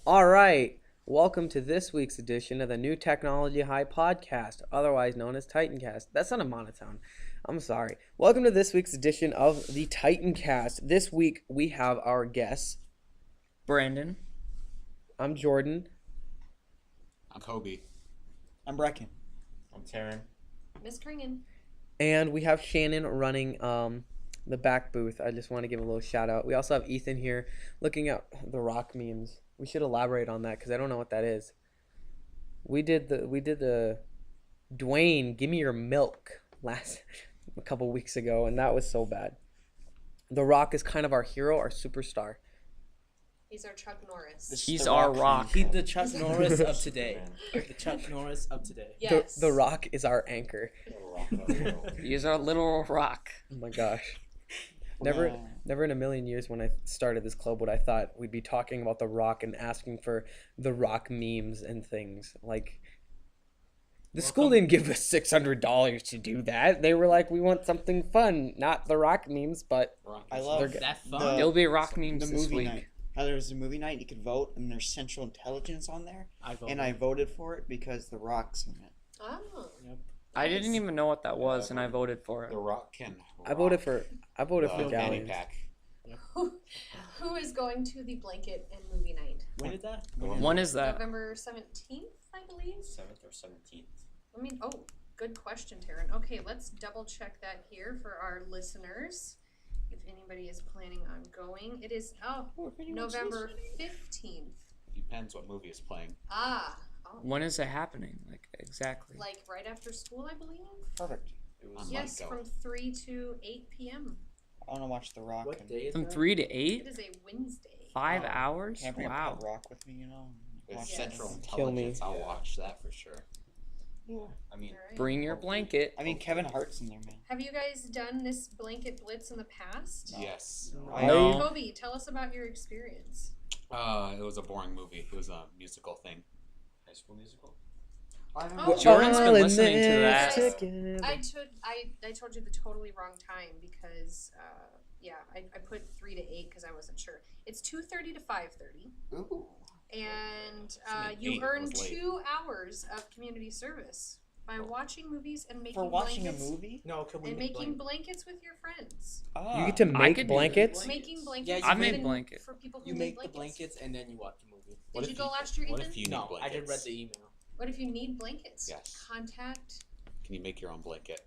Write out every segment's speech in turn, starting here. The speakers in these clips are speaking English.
All right. Welcome to this week's edition of the New Technology High podcast, otherwise known as TitanCast. That's not a monotone. I'm sorry. Welcome to this week's edition of the TitanCast. This week we have our guests. Brandon. I'm Jordan. I'm Kobe. I'm Brecken. I'm Taryn. Miss Kringen. And we have Shannon running the back booth. I just want to give a little shout out. We also have Ethan here looking at the rock memes. We should elaborate on that because I don't know what that is. We did the Dwayne, give me your milk a couple weeks ago, and that was so bad. The Rock is kind of our hero, our superstar. He's our Chuck Norris. He's our Rock. He's the Chuck Norris of today. The Chuck Norris of today. Yes. The Rock is our anchor. He's our little rock. Oh my gosh. Never in a million years when I started this club would I thought we'd be talking about The Rock and asking for The Rock memes and things. Like, the school didn't give us $600 to do that. They were like, we want something fun, not The Rock memes, but I love That fun. There'll be rock memes the this movie week. night. How there was a movie night, you could vote, and there's Central Intelligence on there. I voted for it because The Rock's in it. Oh. Yep. I didn't even know what that was, and I voted for The it. Rock can. I voted for fanny Galleons. pack. Who is going to the blanket and movie night? When is that? When is that? November 17th, I believe. 7th or 17th. Good question, Taryn. Okay, let's double check that here for our listeners. If anybody is planning on going, it is November 15th. Depends what movie is playing. When is it happening? Like, exactly. Like right after school, I believe. Perfect. Yes, Go. from 3 to 8 p.m. I want to watch The Rock. What day is From that? 3 to It 8? is a Wednesday. 5 hours? Can't bring Wow. a Rock with me, you know. With Watch Central that. Kill me. Intelligence, I'll watch that for sure. I mean, All right. Bring your blanket. I mean, Kevin Hart's in there, man. Have you guys done this blanket blitz in the past? Yes. No. Kobe, tell us about your experience. It was a boring movie. It was a musical thing. High School Musical. Oh, Jordan's been All in listening to this that. together. I told you the totally wrong time because I put 3 to 8 because I wasn't sure. It's 2:30 to 5:30, Ooh. and mean you 8 earn was late. 2 hours of community service by watching movies and making For watching blankets a movie? No, could we and make making blankets with your friends. Ah. You get to I make could do blankets? that. Making blankets. Yeah, you I made even blanket. for people who You make the blankets. blankets and then you watch the movie. Did you go last year, What Ethan? if you need No, blankets? I did read the email. What if you need blankets? Yes. Contact Can you make your own blanket?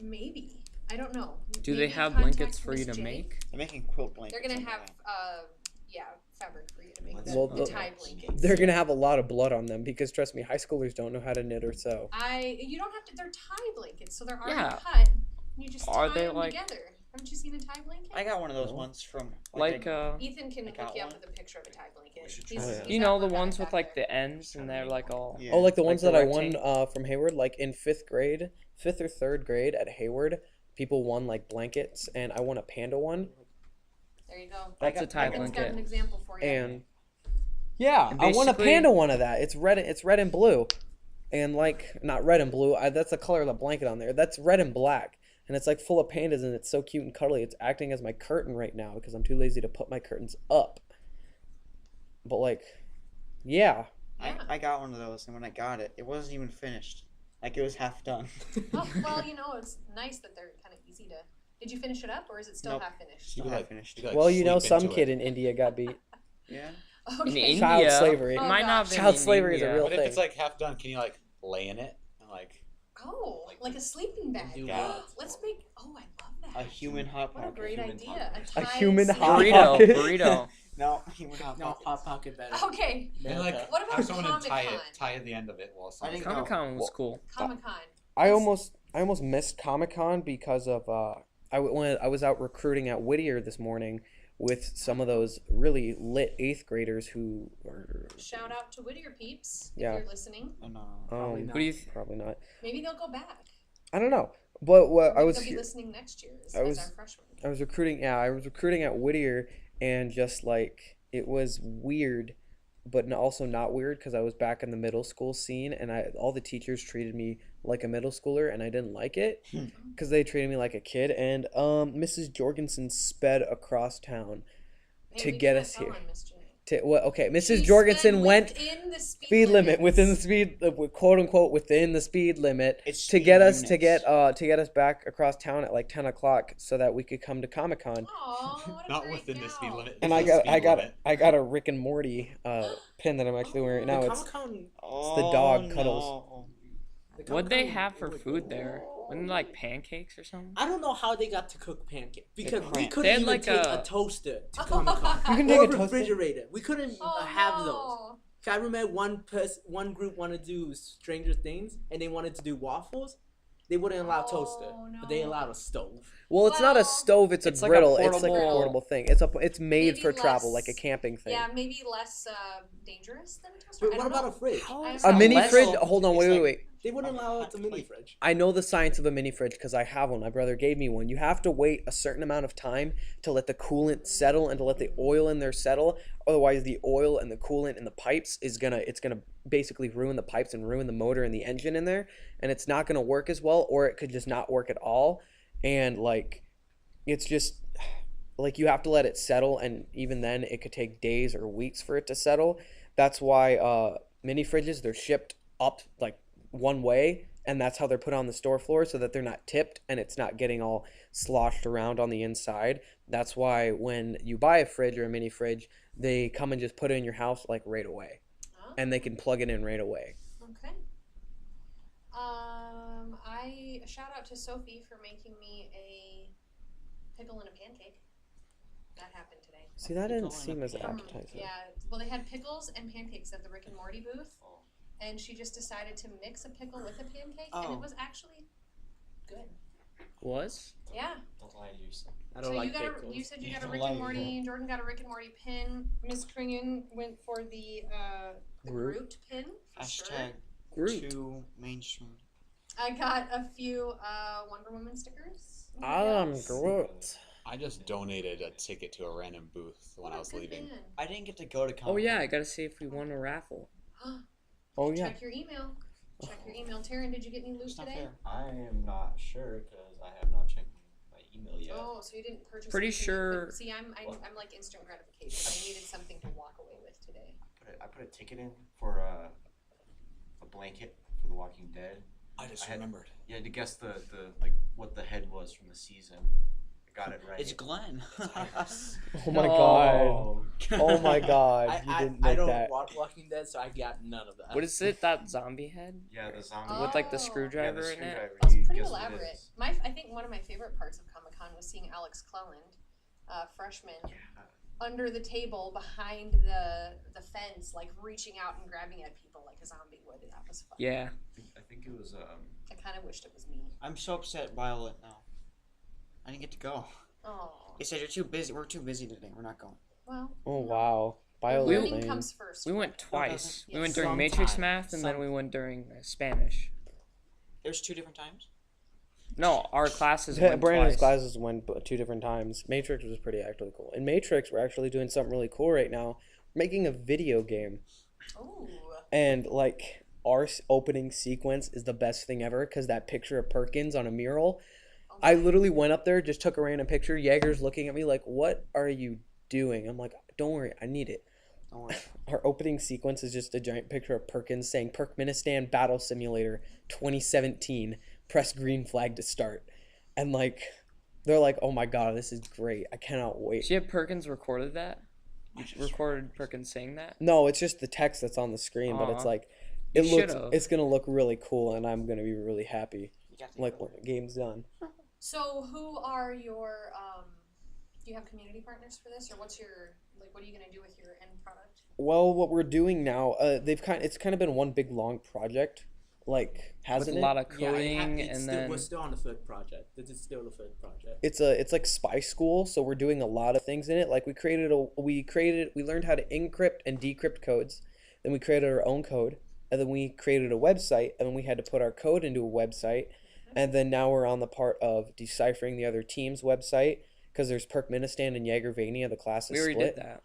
maybe. I don't know. Do they Maybe have contact blankets for you Miss to J. make? They're making quilt blankets. They're gonna on have that. fabric for you to make Well, the the- tie blankets. They're going to have a lot of blood on them because, trust me, high schoolers don't know how to knit or sew. You don't have to. They're tie blankets, so they're already Yeah. cut. You just Are tie they them like- together. Haven't you seen a tie blanket? I got one of those No. ones from Like, Ethan can I look got you up one. with a picture of a tie blanket. We should He's- try it. he's you got know, one the back ones with back like there. the ends and they're like all. Yeah. Oh, like the Like ones the that I rectangle. won from Hayward, like in fifth or third grade at Hayward, people won like blankets, and I won a panda one. There you go. That's a got- tie Ethan's got blanket. an example for you. And yeah, And I won a basically- panda one of that. It's red and blue, and like not red and blue. That's the color of the blanket on there. That's red and black, and it's like full of pandas, and it's so cute and cuddly. It's acting as my curtain right now because I'm too lazy to put my curtains up. But like, yeah, I got one of those, and when I got it, it wasn't even finished. Like, it was half done. Oh, well, it's nice that they're kind of easy to. Did you finish it up, or is it still Nope. half finished? Still could, half like- finished. you could, like, well, you know, sleep some into kid it. in India got beat. Yeah. In Okay. Child India, slavery. It Oh, might not have been Child in slavery is a India. real What if thing. it's like half done? Can you like lay in it and like? Oh, like a sleeping bag. Do Yeah. that. Let's make. Oh, I love that. A human hot What a pocket. great human idea. hot A, A tie human sleeping hot bag. pocket. Burrito. No, human hot No, pocket. Hot Pocket better. Okay, And like What about have someone to Comic-Con? tie the end of it while someone. think- Comic Con was Well, cool. Comic Con. I almost missed Comic-Con because of when I was out recruiting at Whittier this morning with some of those really lit 8th graders who are Shout out to Whittier peeps Yeah. if you're listening. And, Probably um not. Who do you? probably not. Maybe they'll go back. I don't know. But what Maybe I was they'll be listening next year as, I was- as our freshmen. I was recruiting at Whittier, and just like it was weird but also not weird because I was back in the middle school scene, and all the teachers treated me like a middle schooler, and I didn't like it because they treated me like a kid. And Mrs. Jorgensen sped across town Hey, to we get can't us tell here. on Miss J. Okay, Mrs. She Jorgensen sped went within the speed limit within the limits. speed, quote unquote, within the speed limit It's to speed get us units. to get us back across town at like 10 o'clock so that we could come to Comic-Con. Aw, what a Not great within the speed gal. limit. And There's no speed limit. I got a Rick and Morty pin that I'm actually wearing right now. The It's Comic-Con, Oh, dog Cuddles. no. the What'd they Comic-Con, have for oh my food God. there? Wasn't it like pancakes or something? I don't know how they got to cook pancakes because we cramped. couldn't They had even like take a- a toaster to Comic-Con You can or take a a toaster? refrigerator. We couldn't Oh, have those. no. So I remember one group wanted to do Stranger Things and they wanted to do waffles. They wouldn't allow toaster, but they no. allowed a stove. Well, it's not a Well, stove, it's a it's like a griddle. It's like a portable- portable thing. It's made Maybe for travel, like a less- camping thing. Yeah, maybe less dangerous than a toaster. But I what don't about know. a fridge? I is don't A not know. mini less- fridge. Hold on, It's wait, like- wait. They wouldn't allow it to mini fridge. I know the science of a mini fridge because I have one. My brother gave me one. You have to wait a certain amount of time to let the coolant settle and to let the oil in there settle. Otherwise, the oil and the coolant in the pipes it's gonna basically ruin the pipes and ruin the motor and the engine in there, and it's not gonna work as well, or it could just not work at all. And like, it's just like you have to let it settle, and even then, it could take days or weeks for it to settle. That's why mini fridges, they're shipped up like one way, and that's how they're put on the store floor so that they're not tipped and it's not getting all sloshed around on the inside. That's why when you buy a fridge or a mini fridge, they come and just put it in your house like right away, Oh, and they can plug it in right away. okay. A shout out to Sophie for making me a pickle and a pancake. That happened today. See, that Pickle didn't and a seem as pancake. appetizing. Yeah, well, they had pickles and pancakes at the Rick and Morty booth, and she just decided to mix a pickle with a pancake, and Oh. it was actually good. Was? Yeah. Don't lie to yourself. I So don't like you got pickles. you said you got a don't Rick like and Morty. Jordan got a Rick and Morty pin. Miss Kringen went for the Groot. Groot pin. For sure. Hashtag Groot. too mainstream. I got a few Wonder Woman stickers. Anybody else? Groot. I just donated a ticket to a random booth when I Oh, was good leaving. man. I didn't get to go to Comic-Con. Oh yeah, I gotta see if we won a raffle. Oh yeah. Check your email. Check your email. Taryn, did you get any loot It's not today? fair. I am not sure because I have not checked my email yet. Oh, so you didn't purchase. Pretty anything sure- quick. See, I'm like instant gratification. I needed something to walk away with today. I put a ticket in for a blanket for The Walking Dead. I just I had- remembered. You had to guess the like what the head was from the season. I got it right. It's Glenn. Oh my god. Oh my god. You didn't I make don't that. watch Walking Dead, so I got none of that. What is it? That zombie head? Yeah, the zombie. Oh. With like the Yeah, the screwdriver yeah, the in it? screwdriver. That was You pretty guess what it elaborate. is. I think one of my favorite parts of Comic Con was seeing Alex Cleland, freshman, under the table behind the fence, like reaching out and grabbing at people like a zombie would. That was fun. Yeah. I think it was I kind of wished it was me. I'm so upset, Violet. Now, I didn't get to go. Oh, They said you're too busy. We're too busy today. We're not going. well. Oh no. wow. Learning Violet Lane. comes first. We went twice. Yes. We went during Matrix Sometime. Math and then we went during Spanish. There's 2 different times. No, our classes went Brandon's twice. classes went 2 different times. Matrix was pretty actually cool. In Matrix, we're actually doing something really cool right now. We're making a video game, Ooh. and like our opening sequence is the best thing ever because that picture of Perkins on a mural. I literally went up there, just took a random picture. Jaeger's looking at me like, "What are you doing?" I'm like, "Don't worry, I need it." Don't worry. Our opening sequence is just a giant picture of Perkins saying Turkmenistan Battle Simulator 2017. Press green flag to start. And like they're like, "Oh my god, this is great. I cannot wait." Did you have Perkins recorded that? You recorded Perkins saying that? No, it's just the text that's on the screen, but it's Aw. like You it looks should've. it's going to look really cool and I'm going to be really happy You got to like go. when the game's done. So who are your do you have community partners for this, or what's your what are you gonna do with your end product? Well, what we're doing now, it's kind of been one big long project, like With hasn't a it? lot of coding it's and still, then we're still on the third project. This is still the third project. It's like spy school, so we're doing a lot of things in it. Like we learned how to encrypt and decrypt codes, then we created our own code, and then we created a website, and then we had to put our code into a website, and then now we're on the part of deciphering the other team's website because there's Turkmenistan and Jagervania, the classes we already split. did that.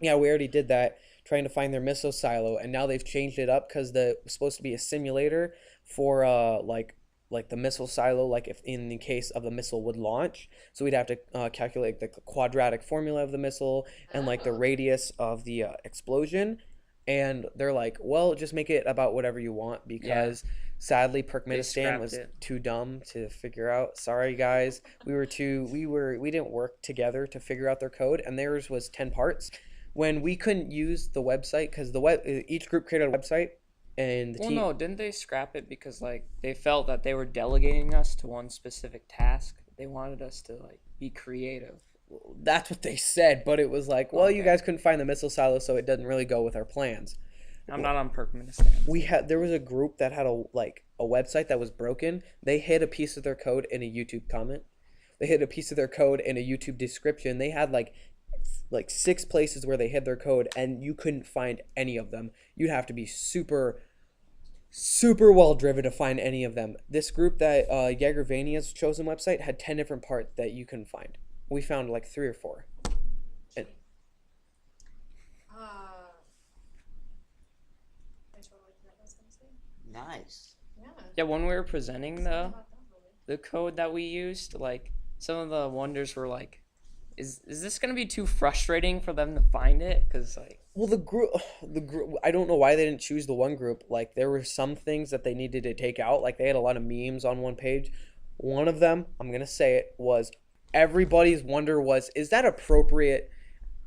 Yeah, we already did that, trying to find their missile silo, and now they've changed it up because it was supposed to be a simulator for like like the missile silo, like if in the case of the missile would launch. So we'd have to calculate the quadratic formula of the missile and like the radius of the explosion. And they're like, well, just make it about whatever you want because sadly Turkmenistan was too dumb to figure out. Sorry guys, we didn't work together to figure out their code, and theirs was 10 parts. When we couldn't use the website because each group created a website, and the team. No, didn't they scrap it because like they felt that they were delegating us to one specific task? They wanted us to like be creative. That's what they said, but it was like, well, you guys couldn't find the missile silo, so it doesn't really go with our plans. I'm not on Turkmenistan. There was a group that had a website that was broken. They hid a piece of their code in a YouTube comment. They hid a piece of their code in a YouTube description. They had like 6 places where they hid their code, and you couldn't find any of them. You'd have to be super well driven to find any of them. This group that Jagervania's chosen website had 10 different parts that you couldn't find. We found like 3 or 4. And I totally forgot what I was gonna say. Nice. Yeah, when we were presenting the code that we used, like some of the wonders were like, is this gonna be too frustrating for them to find it? Because like, well, the group, I don't know why they didn't choose the one group. Like there were some things that they needed to take out. Like they had a lot of memes on one page. One of them, I'm gonna say it, was everybody's wonder was, is that appropriate?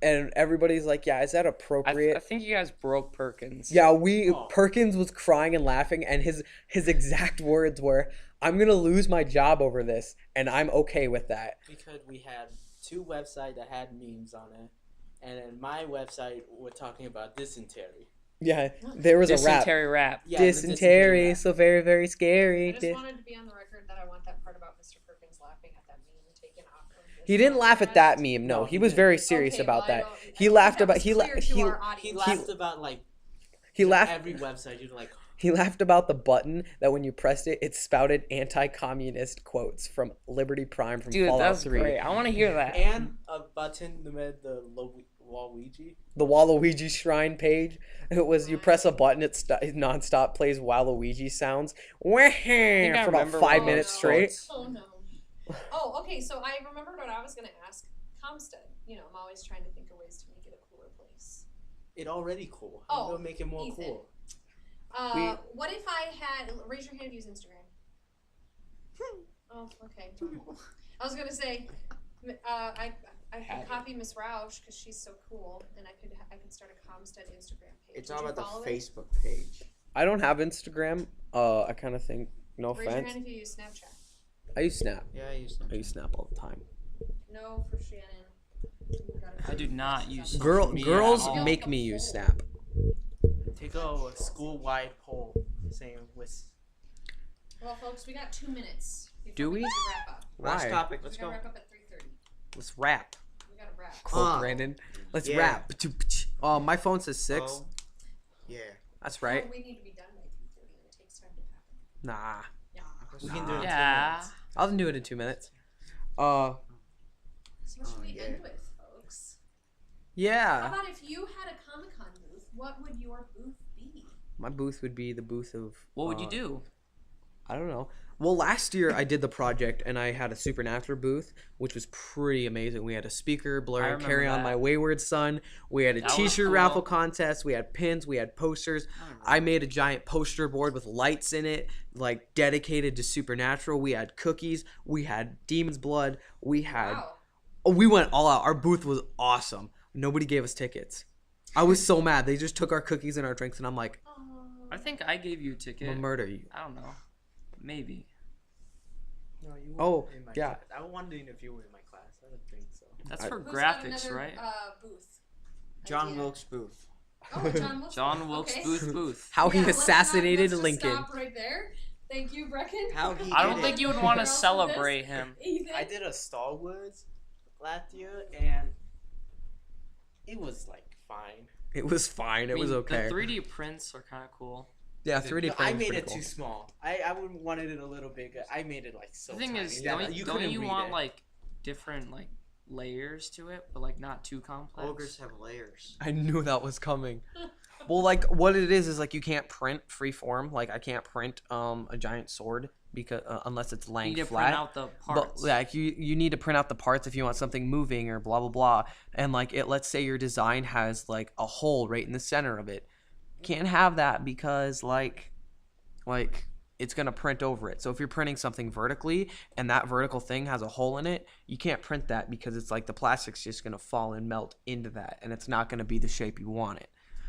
And everybody's like, yeah, is that appropriate? I think you guys broke Perkins. Yeah, Perkins was crying and laughing, and his exact words were, I'm gonna lose my job over this, and I'm okay with that. Because we had 2 websites that had memes on it, and then my website was talking about dysentery. Yeah, there was a rap. Dysentery rap. Yeah, the Dysentery, so very, very scary. I just wanted to be on the record that I want that part about Mr. Perkins laughing at that meme taken off of this He didn't laugh at that podcast. meme. No, No, he he was didn't. very serious Okay, about well, I that. don't- He I laughed think about that was clear to our He audience. laughed about like he laughed every website. You're like, he laughed about the button that when you pressed it, it spouted anti-communist quotes from Liberty Prime from Dude, Fallout that's 3. great. I want to hear that. and a button that made the Waluigi. The Waluigi Shrine page. It was you press a button, it nonstop plays Waluigi sounds for about remember 5 one of minutes those straight. quotes. Oh no. Oh, okay. So I remembered what I was gonna ask. Comstead. You know, I'm always trying to think of ways to make it a cooler place. It already cool. Oh, It'll make it more Ethan. cool. What if I had? Raise your hand if you use Instagram. Oh, okay. I was gonna say, I could copy Miss Roush because she's so cool, and I could start a Comstead Instagram page. It's Would all you about follow the it? Facebook page. I don't have Instagram. I kind of think, no Raise your offense. hand if you use Snapchat. I use Snap. Yeah, I use them. I use Snap all the time. No, for Shannon. You gotta I do not use social Girls media at all. make me use Snap. Take a school-wide poll saying with. Well, folks, we got 2 minutes. Do we? Need to wrap up. Last Why? topic. We Let's gotta go. wrap up at 3:30. Let's rap. We gotta wrap. Quote Brandon. Let's Yeah. rap. My phone says 6. Oh, yeah. That's right. Oh, we need to be done by 3:30, and it takes time to happen. Nah. Yeah. We can do it in 2 Yeah. minutes. I'll do it in 2 minutes. So what should we yeah. end with, folks? How Yeah. about if you had a Comic-Con booth, what would your booth be? My booth would be the booth of. What would you do? I don't know. Well, last year I did the project and I had a Supernatural booth, which was pretty amazing. We had a speaker, I Blur, remember Carry On that. My Wayward Son. We had a That was t-shirt cool. raffle contest. We had pins. We had posters. I made a giant poster board with lights in it, like dedicated to Supernatural. We had cookies. We had Demon's Blood. We had. Wow. Oh, we went all out. Our booth was awesome. Nobody gave us tickets. I was so mad. They just took our cookies and our drinks, and I'm like, I think I gave you a ticket. I'll murder you. I don't know. Maybe. No, you Oh, weren't in my yeah. class. I wondered if you were in my class. I don't think so. That's I- for Who's got graphics, another, right? Booth. John idea? Wilkes Booth. Oh, John Wilkes. John Wilkes Okay. Booth. How he Yeah, let's assassinated just Lincoln. Stop right there. Thank you, Brecken. How he I did don't it. think you would want to Girl, celebrate him. Ethan. I did a Star Wars last year, and it was like fine. It was fine. It I mean, was okay. The 3D prints are kind of cool. Yeah, 3D No, I printing made was it pretty too cool. small. I would wanted it a little bigger. I made it like so The thing tiny is, that don't you don't couldn't you read want it. like different like layers to it, but like not too complex? Ogres have layers. I knew that was coming. Well, like what it is like you can't print free form. Like I can't print a giant sword because unless it's You laying need to flat. print out the But parts. like you need to print out the parts if you want something moving or blah blah blah. And like let's say your design has like a hole right in the center of it. Can't have that because like it's gonna print over it. So if you're printing something vertically and that vertical thing has a hole in it, you can't print that because it's like the plastic's just gonna fall and melt into that, and it's not gonna be the shape you want it.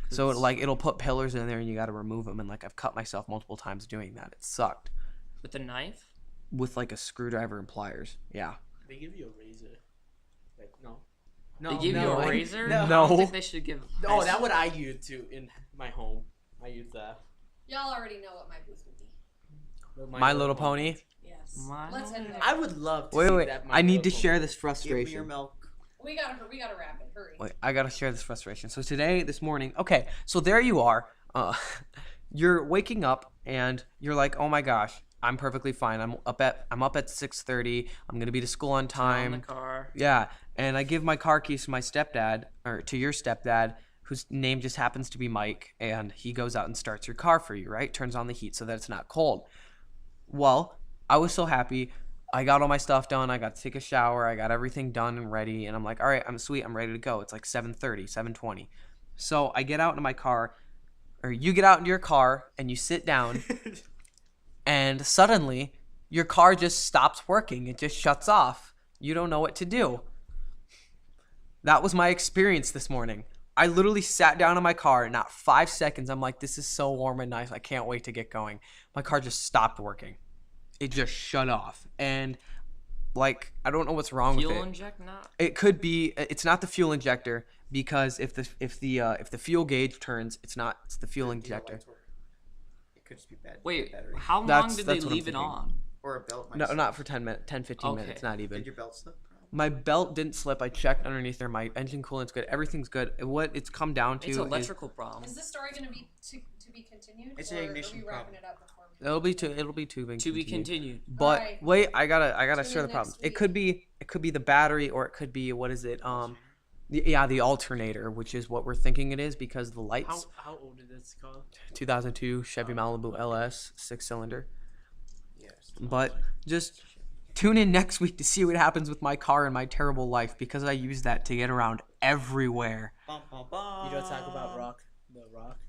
So it'll put pillars in there and you got to remove them. And like I've cut myself multiple times doing that. It sucked. With a knife? With like a screwdriver and pliers. Yeah. They give you a razor. Like no. They give you a razor? No. I don't think they should give. Oh, that's what I use too in my home. I use that. Y'all already know what my booth would be. My Little Pony. Yes. My Let's end there. I would love to Wait, see wait. that. I need to Little share Pony. this Give me your frustration. milk. We gotta wrap it. Hurry. Wait, I gotta share this frustration. So this morning, okay, so there you are. You're waking up and you're like, oh my gosh, I'm perfectly fine. I'm up at 6:30. I'm gonna be to school on On time. the car. Yeah, and I give my car keys to my stepdad, or to your stepdad, whose name just happens to be Mike, and he goes out and starts your car for you, right? Turns on the heat so that it's not cold. Well, I was so happy. I got all my stuff done. I got to take a shower. I got everything done and ready, and I'm like, all right, I'm sweet. I'm ready to go. It's like 7:30, 7:20. So I get out into my car, or you get out into your car, and you sit down, and suddenly your car just stops working. It just shuts off. You don't know what to do. That was my experience this morning. I literally sat down in my car, and not 5 seconds, I'm like, this is so warm and nice. I can't wait to get going. My car just stopped working. It just shut off. And like, I don't know what's wrong with Fuel it. inject not? It could be. It's not the fuel injector because if the fuel gauge turns, it's the fuel injector. It could just be bad. Wait, battery. how long That's- did they that's what I'm leave it thinking. on? Or a belt. Might No, slip. not for 10 minutes, 10, 15 Okay. minutes, not even. Did your belt slip? My belt didn't slip. I checked underneath there. My engine coolant's good. Everything's good. What it's come down to It's is electrical problem. Is this story gonna be to be continued, It's or an are ignition we wrapping problem. it up before? it'll be tubing. To be continued. But Alright. wait, I gotta Tune share in the problem. next It could be the battery, or it could be what is it? The alternator, which is what we're thinking it is because the lights. How old is this car? 2002 Chevy Malibu LS 6-cylinder. Yes. But just tune in next week to see what happens with my car and my terrible life because I use that to get around everywhere. Bum, bum, bum. You don't talk about Rock, the Rock.